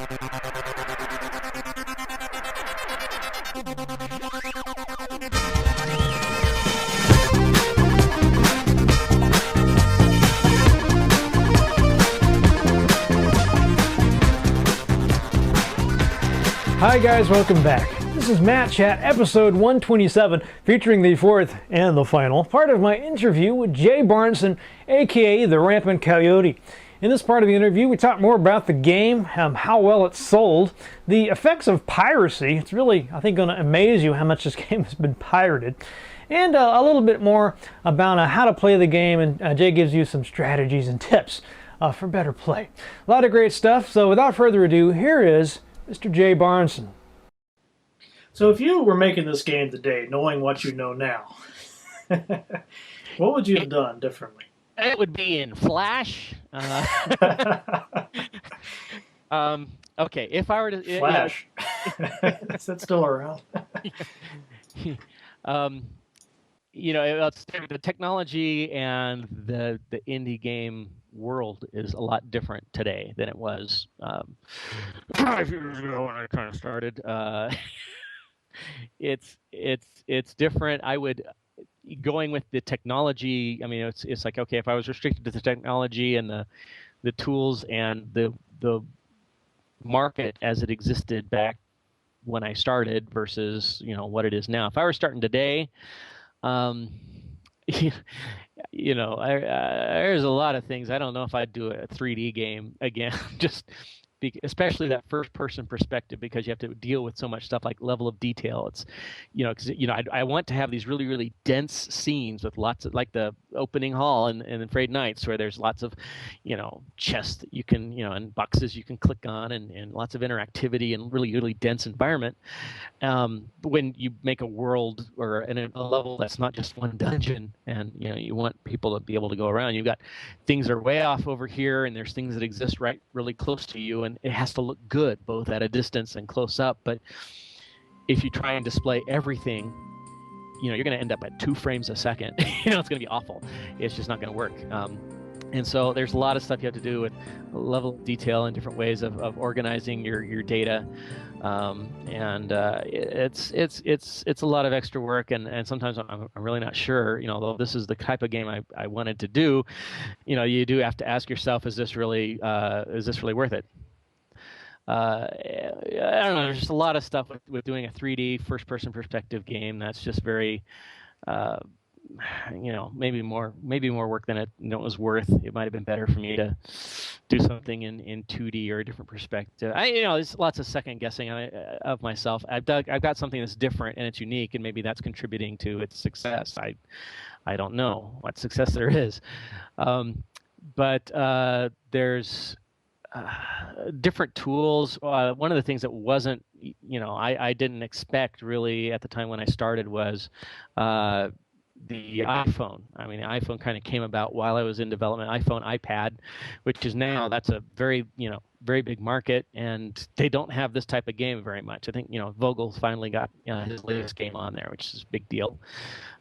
Hi guys, welcome back. This is Matt Chat, episode 127, featuring the fourth and the final part of my interview with Jay Branson, aka the Rampant Coyote. In this part of the interview, we talk more about the game, how well it's sold, the effects of piracy. It's really, I think, going to amaze you how much this game has been pirated. And a little bit more about how to play the game, and Jay gives you some strategies and tips for better play. A lot of great stuff, so without further ado, here is Mr. Jay Branson. So if you were making this game today, knowing what you know now, what would you have done differently? It would be in Flash. Okay, if I were to... Flash? Is that still around? It's the technology and the indie game world is a lot different today than it was 5 years ago when I kind of started. It's different. I would going with the technology. I mean, it's like, okay, if I was restricted to the technology and the tools and the market as it existed back when I started versus what it is now. If I were starting today, there's a lot of things. I don't know if I'd do a 3D game again, especially that first-person perspective, because you have to deal with so much stuff like level of detail. It's, I want to have these really, really dense scenes with lots of, like the opening hall in Frayed Knights, where there's lots of, chests that you can, and boxes you can click on, and lots of interactivity and really, really dense environment. When you make a world or a level that's not just one dungeon, and you want people to be able to go around, you've got things that are way off over here, and there's things that exist right really close to you, and it has to look good both at a distance and close up. But if you try and display everything, you're going to end up at 2 frames a second. It's going to be awful. It's just not going to work. And so there's a lot of stuff you have to do with level of detail and different ways of organizing your data. It's a lot of extra work, and sometimes I'm really not sure, though this is the type of game I wanted to do, you do have to ask yourself, is this really worth it? I don't know, there's just a lot of stuff with doing a 3D first-person perspective game that's just very, maybe more work than it was worth. It might have been better for me to do something in 2D or a different perspective. There's lots of second guessing of myself. I've got something that's different and it's unique, and maybe that's contributing to its success. I don't know what success there is, but there's different tools. One of the things that wasn't, I didn't expect really at the time when I started was the iPhone. I mean, the iPhone kind of came about while I was in development. iPhone, iPad, which is now, that's a very, very big market, and they don't have this type of game very much. I think, Vogel's finally got his latest game on there, which is a big deal.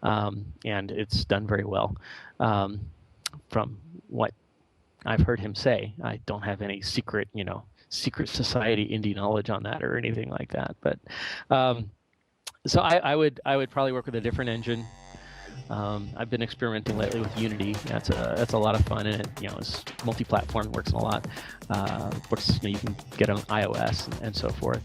And it's done very well. From what I've heard him say, I don't have any secret society indie knowledge on that or anything like that. But so I would probably work with a different engine. I've been experimenting lately with Unity. That's a lot of fun, and it's multi-platform, works a lot. You can get on iOS and so forth.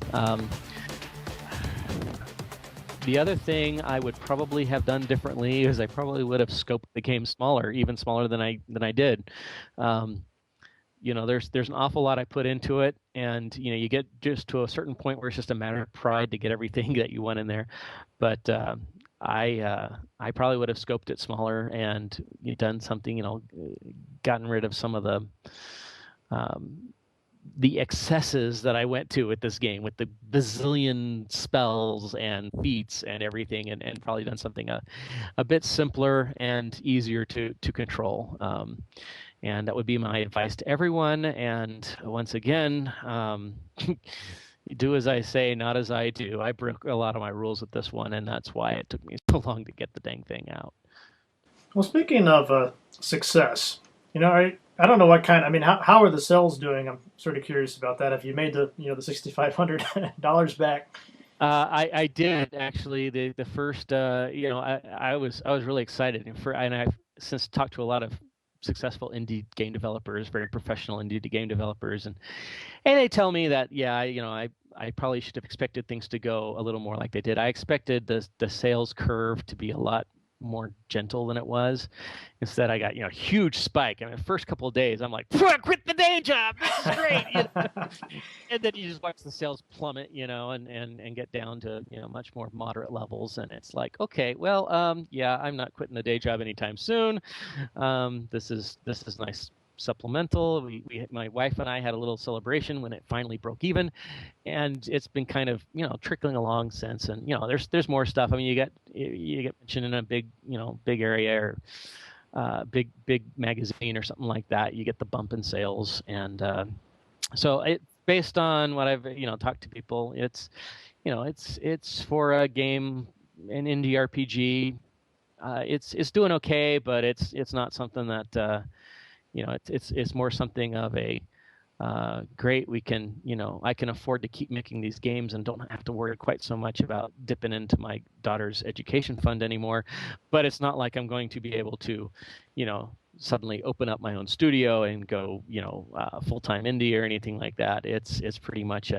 The other thing I would probably have done differently is I probably would have scoped the game smaller, even smaller than I did. There's an awful lot I put into it, and you get just to a certain point where it's just a matter of pride to get everything that you want in there. But I probably would have scoped it smaller and done something, gotten rid of some of the excesses that I went to with this game, with the bazillion spells and feats and everything, and probably done something a bit simpler and easier to control. And that would be my advice to everyone. And once again, do as I say, not as I do. I broke a lot of my rules with this one, and that's why it took me so long to get the dang thing out. Well, speaking of success, I I don't know what kind. I mean, how are the sales doing? I'm sort of curious about that. Have you made the the $6,500 back? I did actually the first I was really excited and I since talked to a lot of successful indie game developers, very professional indie game developers, and they tell me that yeah I probably should have expected things to go a little more like they did. I expected the sales curve to be a lot more gentle than it was. Instead, I got huge spike. I mean, the first couple of days, I'm like, quit the day job. This is great. And then you just watch the sales plummet, and get down to much more moderate levels. And it's like, okay, well, yeah, I'm not quitting the day job anytime soon. This is nice supplemental. My wife and I had a little celebration when it finally broke even, and it's been kind of trickling along since. And there's more stuff. I mean, you get mentioned in a big area or big magazine or something like that. You get the bump in sales, and so it based on what I've talked to people. It's for a game, an indie RPG. It's doing okay, but it's not something that it's more something of a great. I can afford to keep making these games and don't have to worry quite so much about dipping into my daughter's education fund anymore. But it's not like I'm going to be able to, suddenly open up my own studio and go, full-time indie or anything like that. It's pretty much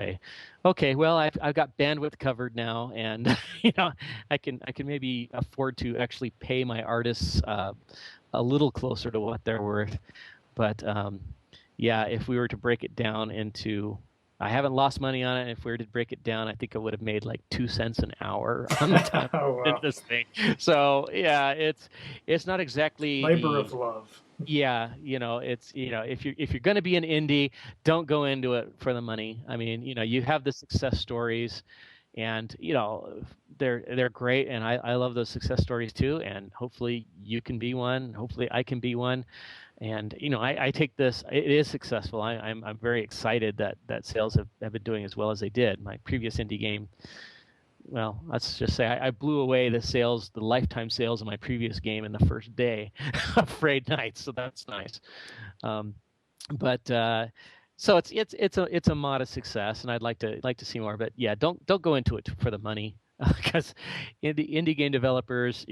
okay, well, I've got bandwidth covered now, and I can maybe afford to actually pay my artists a little closer to what they're worth. But yeah, if we were to break it down into, I haven't lost money on it. If we were to break it down, I think I would have made like 2 cents an hour on the time Oh in wow, this thing. So yeah, it's not exactly labor the of love. yeah, it's if you're going to be an indie, don't go into it for the money. I mean, you have the success stories, and they're great, and I love those success stories too. And hopefully you can be one. Hopefully I can be one. And I take this. It is successful. I'm very excited that sales have been doing as well as they did. My previous indie game, well, let's just say I blew away the lifetime sales of my previous game in the first day of Frayed Knights. So that's nice. Um, but so it's a modest success, and I'd like to see more. But yeah, don't go into it for the money, because indie game developers,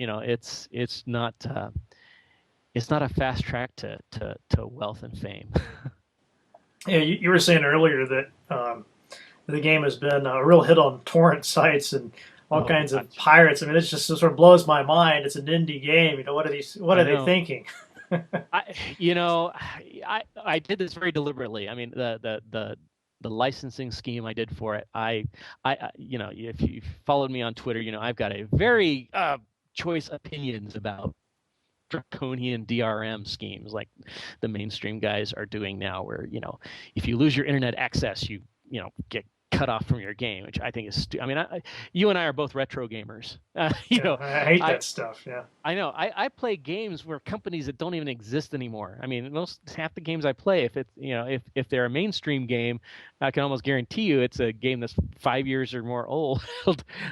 it's not a fast track to wealth and fame. Yeah, you were saying earlier that the game has been a real hit on torrent sites and all Oh kinds of gosh, pirates. I mean, it's just it sort of blows my mind. It's an indie game. What are these? What I are they know. thinking? I I did this very deliberately. I mean, the licensing scheme I did for it. If you followed me on Twitter, I've got a very choice opinions about draconian DRM schemes like the mainstream guys are doing now, where if you lose your internet access, get cut off from your game, which I think is I mean, you and I are both retro gamers. Yeah, I hate I that stuff. Yeah. I know. I play games where companies that don't even exist anymore. I mean, most half the games I play, if it's if they're a mainstream game, I can almost guarantee you it's a game that's 5 years or more old.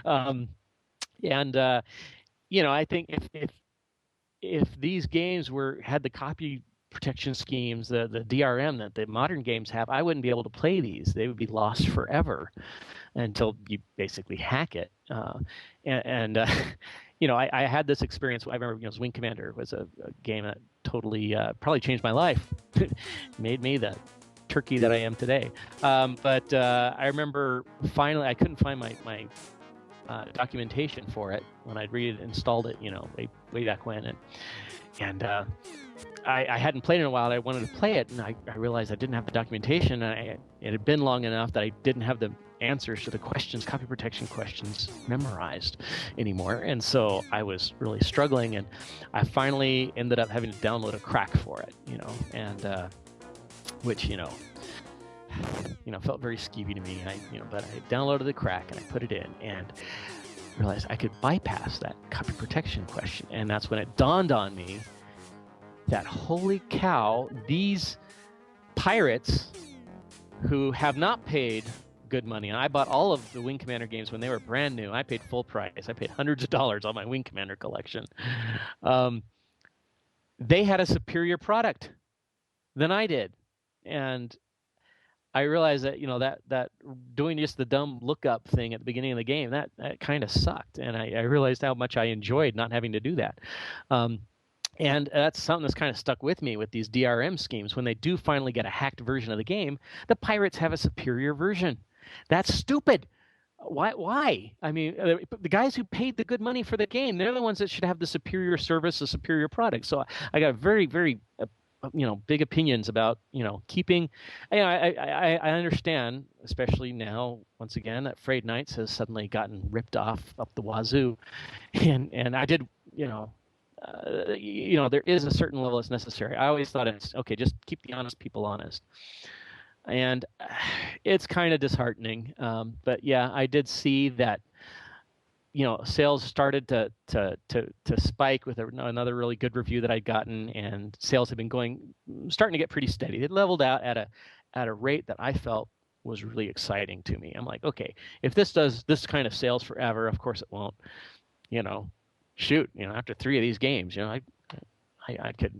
um, and I think if these games had the copy protection schemes, the DRM that the modern games have, I wouldn't be able to play these. They would be lost forever until you basically hack it. And I had this experience. I remember, Wing Commander was a game that totally probably changed my life, made me the turkey that I am today. But I remember finally I couldn't find my documentation for it when I'd reinstalled it, way back when, and I hadn't played it in a while. I wanted to play it, and I realized I didn't have the documentation. And it had been long enough that I didn't have the answers to the copy protection questions memorized anymore. And so I was really struggling, and I finally ended up having to download a crack for it, and which felt very skeevy to me. But I downloaded the crack and I put it in and realized I could bypass that copy protection question. And that's when it dawned on me that holy cow, these pirates who have not paid good money, and I bought all of the Wing Commander games when they were brand new. I paid full price. I paid hundreds of dollars on my Wing Commander collection. They had a superior product. than I did, and I realized that that doing just the dumb lookup thing at the beginning of the game that kind of sucked, and I realized how much I enjoyed not having to do that. And that's something that's kind of stuck with me with these DRM schemes. When they do finally get a hacked version of the game, the pirates have a superior version. That's stupid. Why? I mean, the guys who paid the good money for the game, they're the ones that should have the superior service, the superior product. So I got very, very, big opinions about, keeping. I understand, especially now, once again, that Frayed Knights has suddenly gotten ripped off up the wazoo, and I did, there is a certain level that's necessary. I always thought it's okay, just keep the honest people honest. And it's kind of disheartening. But yeah, I did see that, sales started to spike with another really good review that I'd gotten, and sales have been starting to get pretty steady. It leveled out at a rate that I felt was really exciting to me. I'm like, okay, if this does this kind of sales forever, of course it won't. Shoot, after 3 of these games, I could,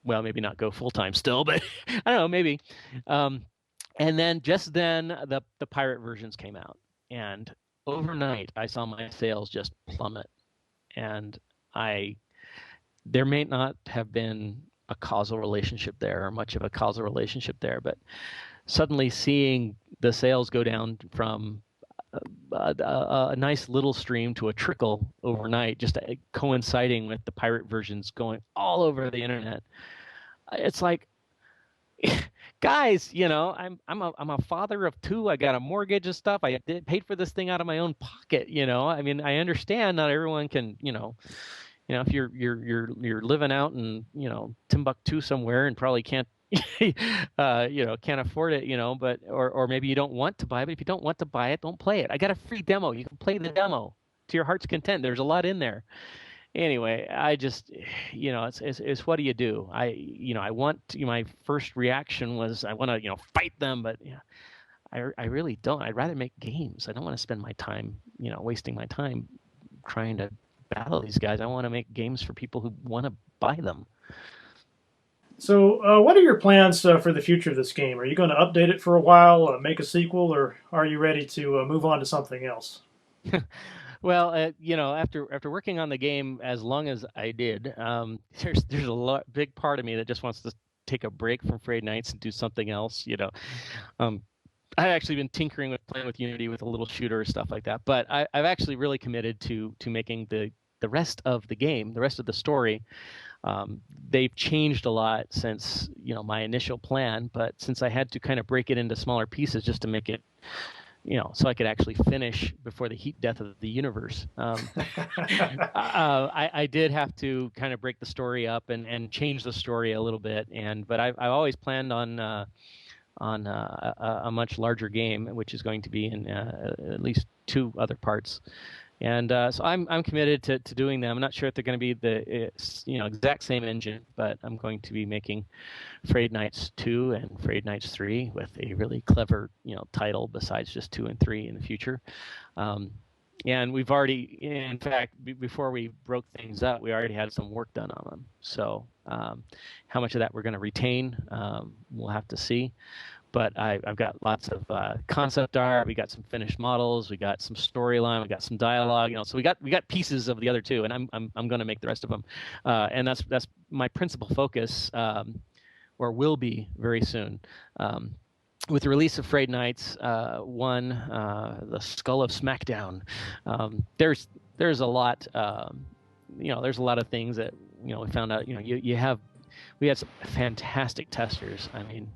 well, maybe not go full time still, but I don't know, maybe. And then the pirate versions came out, and overnight I saw my sales just plummet. And there may not have been a causal relationship there, or much of a causal relationship there, but suddenly seeing the sales go down from a nice little stream to a trickle overnight, just coinciding with the pirate versions going all over the internet. It's like, guys, I'm a father of 2. I got a mortgage and stuff. I paid for this thing out of my own pocket. I mean, I understand not everyone can, if you're living out in Timbuktu somewhere and probably can't can't afford it, but or maybe you don't want to buy it. But if you don't want to buy it, don't play it. I got a free demo. You can play the demo to your heart's content. There's a lot in there. Anyway, I just, it's what do you do? I want my first reaction was I want to, fight them, but I really don't. I'd rather make games. I don't want to spend my time, wasting my time trying to battle these guys. I want to make games for people who want to buy them. So, what are your plans for the future of this game? Are you going to update it for a while, make a sequel, or are you ready to move on to something else? Well, after working on the game as long as I did, there's a big part of me that just wants to take a break from Frayed Knights and do something else. I've actually been tinkering with playing with Unity with a little shooter or stuff like that, but I've actually really committed to making the rest of the game, the rest of the story. They've changed a lot since my initial plan, but since I had to kind of break it into smaller pieces just to make it, so I could actually finish before the heat death of the universe. I did have to kind of break the story up and change the story a little bit, but I've always planned on a much larger game, which is going to be in at least 2 other parts. And so I'm committed to doing them. I'm not sure if they're going to be the exact same engine, but I'm going to be making Frayed Knights 2 and Frayed Knights 3 with a really clever title besides just 2 and 3 in the future. And we've already, in fact, before we broke things up, we already had some work done on them. So how much of that we're going to retain, we'll have to see. But I've got lots of concept art. We got some finished models. We got some storyline. We got some dialogue. So we got pieces of the other 2, and I'm going to make the rest of them. And that's my principal focus, or will be very soon. With the release of Frayed Knights 1, the Skull of Smackdown, there's a lot. There's a lot of things that we found out. We had some fantastic testers. I mean,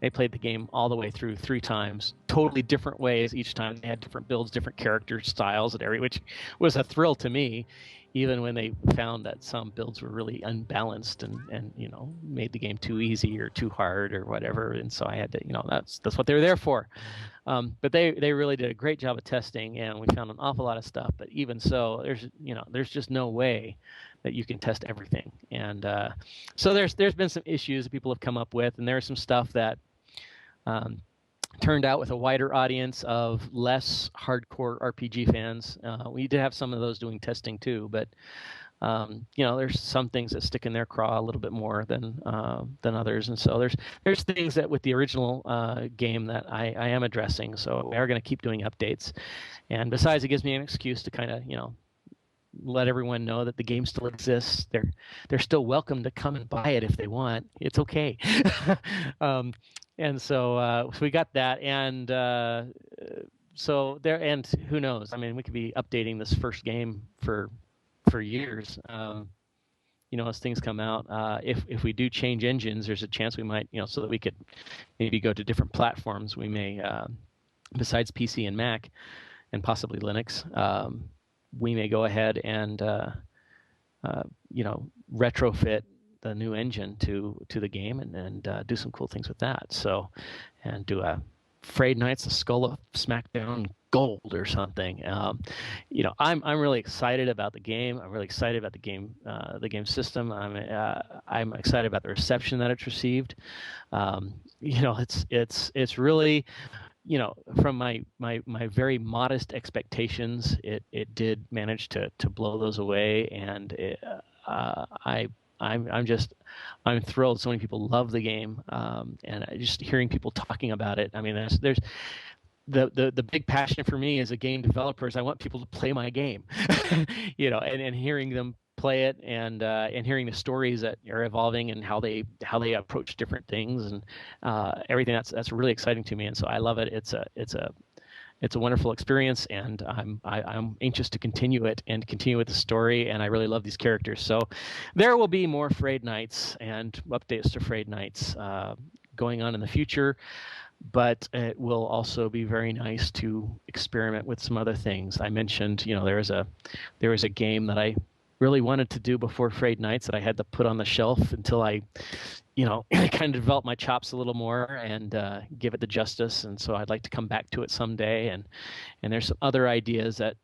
they played the game all the way through 3 times, totally different ways each time. They had different builds, different character styles, which was a thrill to me, even when they found that some builds were really unbalanced and made the game too easy or too hard or whatever. And so I had to, that's what they were there for. But they really did a great job of testing, and we found an awful lot of stuff. But even so, there's just no way that you can test everything. And so there's been some issues that people have come up with, and there's some stuff that turned out with a wider audience of less hardcore RPG fans. We did have some of those doing testing too, but there's some things that stick in their craw a little bit more than others, and so there's things that with the original game that I am addressing. So we are going to keep doing updates, and besides, it gives me an excuse to kind of let everyone know that the game still exists. They're still welcome to come and buy it if they want. It's okay. And so we got that, and so there. And who knows? I mean, we could be updating this first game for years. As things come out, if we do change engines, there's a chance we might, so that we could maybe go to different platforms. We may, besides PC and Mac, and possibly Linux. We may go ahead and retrofit the new engine to the game and do some cool things with that. So, and do a Frayed Knights, a Skull of Smackdown Gold or something. I'm really excited about the game. I'm really excited about the game system. I'm excited about the reception that it's received. It's really, from my very modest expectations, it did manage to blow those away, and I'm thrilled. So many people love the game, and just hearing people talking about it. I mean, there's the big passion for me as a game developer is I want people to play my game, and hearing them play it, and hearing the stories that are evolving and how they approach different things, and everything that's really exciting to me. And so I love it. It's a wonderful experience, and I'm anxious to continue it and continue with the story. And I really love these characters. So there will be more Frayed Knights and updates to Frayed Knights going on in the future. But it will also be very nice to experiment with some other things. I mentioned, there was a game that I really wanted to do before Frayed Knights that I had to put on the shelf until I kind of develop my chops a little more and give it the justice. And so I'd like to come back to it someday. And there's some other ideas that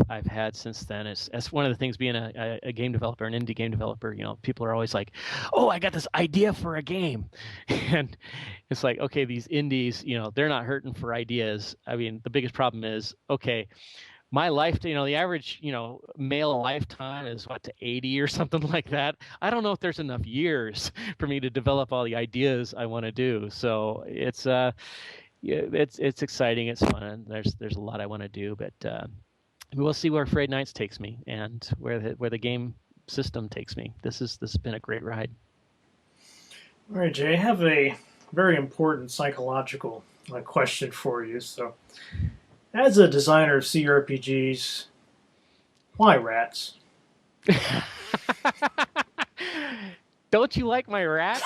I've had since then. As one of the things being a game developer, an indie game developer, people are always like, "Oh, I got this idea for a game," and it's like, okay, these indies, they're not hurting for ideas. I mean, the biggest problem is, okay, my life, the average, male lifetime is to 80 or something like that. I don't know if there's enough years for me to develop all the ideas I want to do. So it's exciting. It's fun. There's a lot I want to do, but we'll see where Frayed Knights takes me and where the game system takes me. This has been a great ride. All right, Jay, I have a very important psychological question for you. So, as a designer of CRPGs, why rats? Don't you like my rats?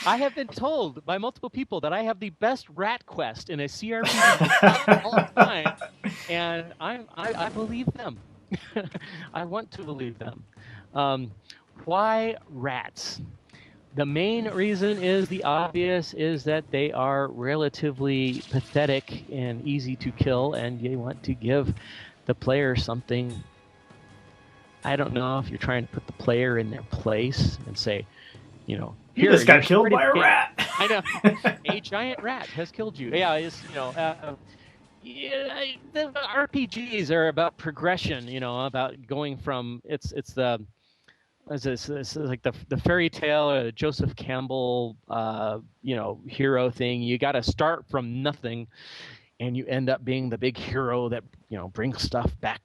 I have been told by multiple people that I have the best rat quest in a CRPG of all time, and I believe them. I want to believe them. Why rats? The main reason is the obvious, is that they are relatively pathetic and easy to kill, and you want to give the player something. I don't know if you're trying to put the player in their place and say, you just got killed by a rat. I know. A giant rat has killed you. Yeah, it's, the RPGs are about progression, about going from, it's like the fairy tale or the Joseph Campbell, hero thing. You got to start from nothing, and you end up being the big hero that brings stuff back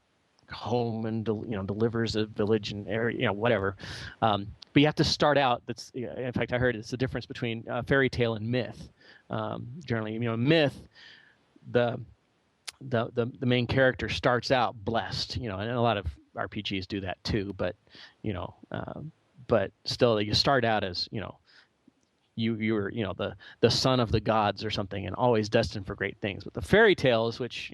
home and delivers a village and area, whatever. But you have to start out. In fact, I heard it's the difference between fairy tale and myth. Generally, myth, the main character starts out blessed, and a lot of RPGs do that too, but but still you start out as you were the son of the gods or something, and always destined for great things. But the fairy tales, which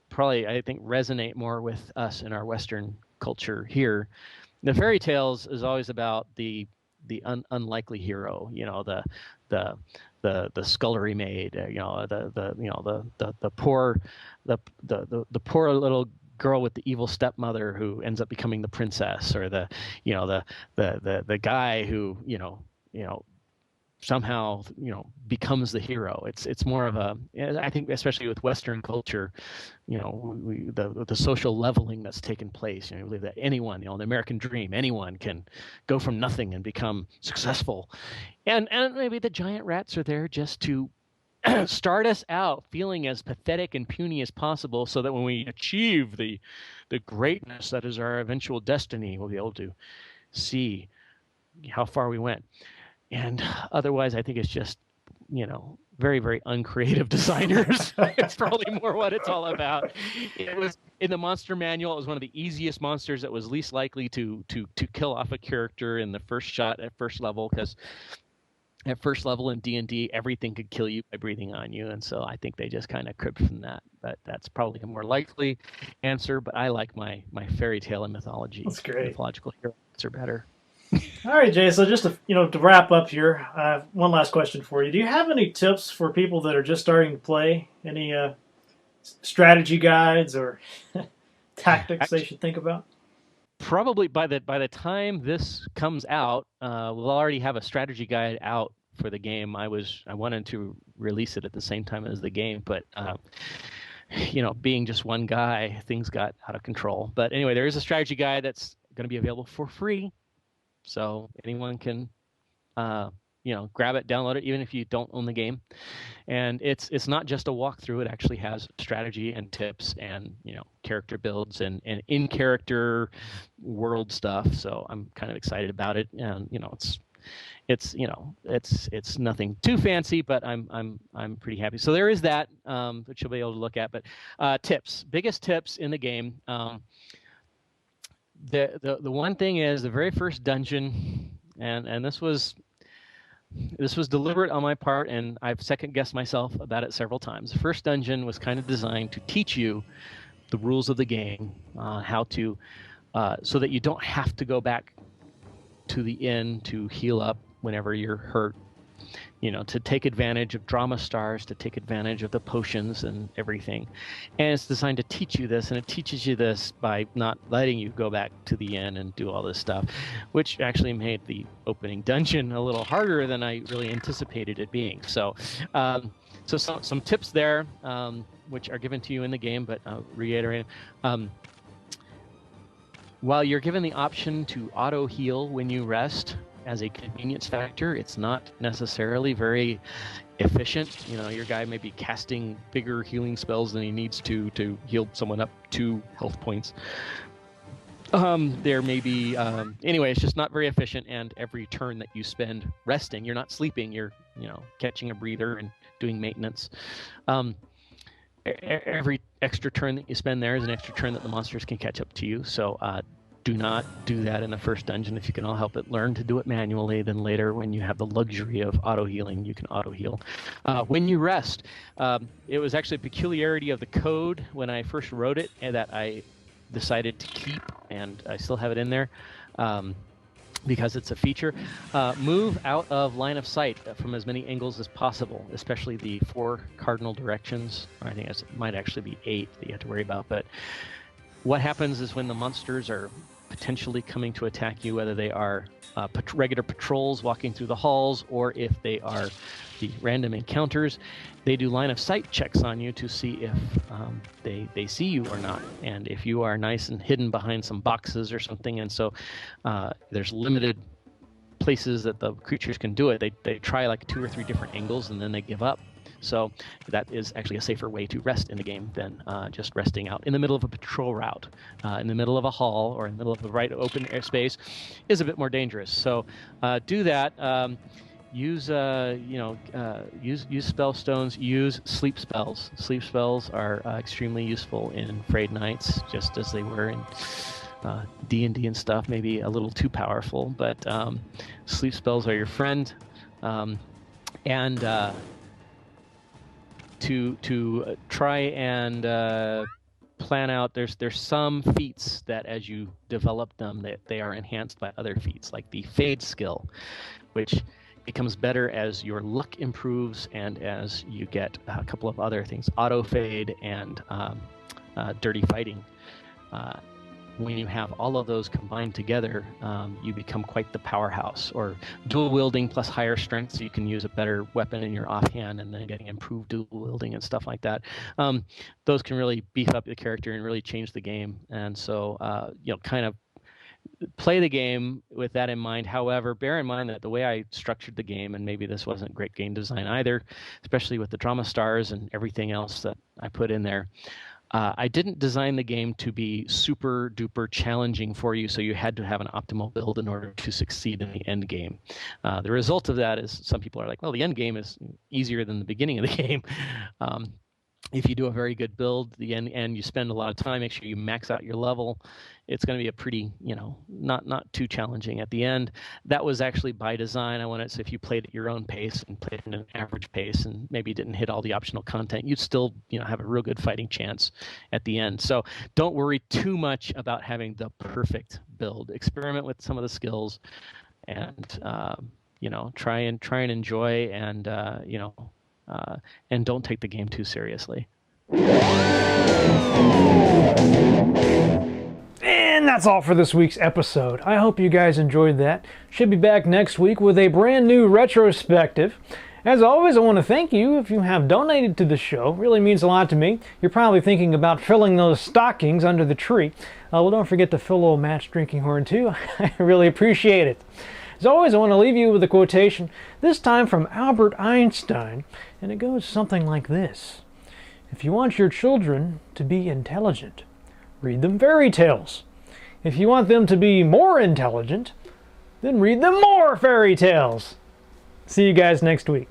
probably I think resonate more with us in our Western culture here, the fairy tales is always about the unlikely hero, the scullery maid, the poor little girl with the evil stepmother who ends up becoming the princess, or the guy who somehow, becomes the hero. It's more of a, I think, especially with Western culture, the social leveling that's taken place. We believe that anyone, the American dream, anyone can go from nothing and become successful, and maybe the giant rats are there just to start us out feeling as pathetic and puny as possible, so that when we achieve the greatness that is our eventual destiny, we'll be able to see how far we went. And otherwise, I think it's just, very, very uncreative designers. It's probably more what it's all about. It was in the monster manual. It was one of the easiest monsters that was least likely to kill off a character in the first shot at first level, because at first level in D&D, everything could kill you by breathing on you. And so I think they just kind of cribbed from that. But that's probably a more likely answer. But I like my fairy tale and mythology. That's great. Mythological heroes are better. All right, Jay. So just to wrap up here, I have one last question for you. Do you have any tips for people that are just starting to play? Any strategy guides or tactics they should think about? Probably by the time this comes out, we'll already have a strategy guide out for the game. I wanted to release it at the same time as the game, but being just one guy, things got out of control. But anyway, there is a strategy guide that's going to be available for free. So anyone can, grab it, download it, even if you don't own the game. And it's not just a walkthrough. It actually has strategy and tips and, character builds and in-character world stuff. So I'm kind of excited about it. And, it's nothing too fancy, but I'm pretty happy. So there is that, that you'll be able to look at. But biggest tips in the game. The one thing is the very first dungeon, and this was deliberate on my part, and I've second guessed myself about it several times. The first dungeon was kind of designed to teach you the rules of the game, how to, so that you don't have to go back to the inn to heal up whenever you're hurt. To take advantage of drama stars, to take advantage of the potions and everything. And it's designed to teach you this, and it teaches you this by not letting you go back to the inn and do all this stuff, which actually made the opening dungeon a little harder than I really anticipated it being. So, some tips there, which are given to you in the game, but reiterating. While you're given the option to auto heal when you rest, as a convenience factor, it's not necessarily very efficient. Your guy may be casting bigger healing spells than he needs to heal someone up 2 health points. There may be, anyway, it's just not very efficient. And every turn that you spend resting, you're not sleeping, you're, catching a breather and doing maintenance. Every extra turn that you spend there is an extra turn that the monsters can catch up to you. So, do not do that in the first dungeon. If you can all help it, learn to do it manually. Then later, when you have the luxury of auto-healing, you can auto-heal. When you rest, it was actually a peculiarity of the code when I first wrote it, and that I decided to keep, and I still have it in there because it's a feature. Move out of line of sight from as many angles as possible, especially the 4 cardinal directions. I think it might actually be 8 that you have to worry about. But what happens is when the monsters are potentially coming to attack you, whether they are regular patrols walking through the halls, or if they are the random encounters, they do line of sight checks on you to see if they see you or not. And if you are nice and hidden behind some boxes or something, and so there's limited places that the creatures can do it, they try like 2 or 3 different angles and then they give up. So that is actually a safer way to rest in the game than just resting out in the middle of a patrol route. In the middle of a hall or in the middle of a right open air space is a bit more dangerous. So do that. Use spell stones. Use sleep spells. Sleep spells are extremely useful in Frayed Knights, just as they were in D&D and stuff. Maybe a little too powerful, but sleep spells are your friend. To try and plan out, there's some feats that as you develop them, that they are enhanced by other feats, like the Fade skill, which becomes better as your luck improves and as you get a couple of other things, auto fade and dirty fighting. when you have all of those combined together, you become quite the powerhouse. Or dual wielding plus higher strength, so you can use a better weapon in your offhand, and then getting improved dual wielding and stuff like that. Those can really beef up the character and really change the game. And so, kind of play the game with that in mind. However, bear in mind that the way I structured the game, and maybe this wasn't great game design either, especially with the drama stars and everything else that I put in there, I didn't design the game to be super duper challenging for you, so you had to have an optimal build in order to succeed in the end game. The result of that is some people are like, well, the end game is easier than the beginning of the game. If you do a very good build, the end, and you spend a lot of time, make sure you max out your level, it's going to be a pretty, not too challenging at the end. That was actually by design. I wanted, so if you played at your own pace and played at an average pace and maybe didn't hit all the optional content, you'd still, have a real good fighting chance at the end. So don't worry too much about having the perfect build. Experiment with some of the skills, and try and enjoy, and and don't take the game too seriously. And that's all for this week's episode. I hope you guys enjoyed that. Should be back next week with a brand new retrospective. As always, I want to thank you if you have donated to the show. It really means a lot to me. You're probably thinking about filling those stockings under the tree. Well, don't forget to fill old Matt's drinking horn too. I really appreciate it. As always, I want to leave you with a quotation, this time from Albert Einstein, and it goes something like this. If you want your children to be intelligent, read them fairy tales. If you want them to be more intelligent, then read them more fairy tales. See you guys next week.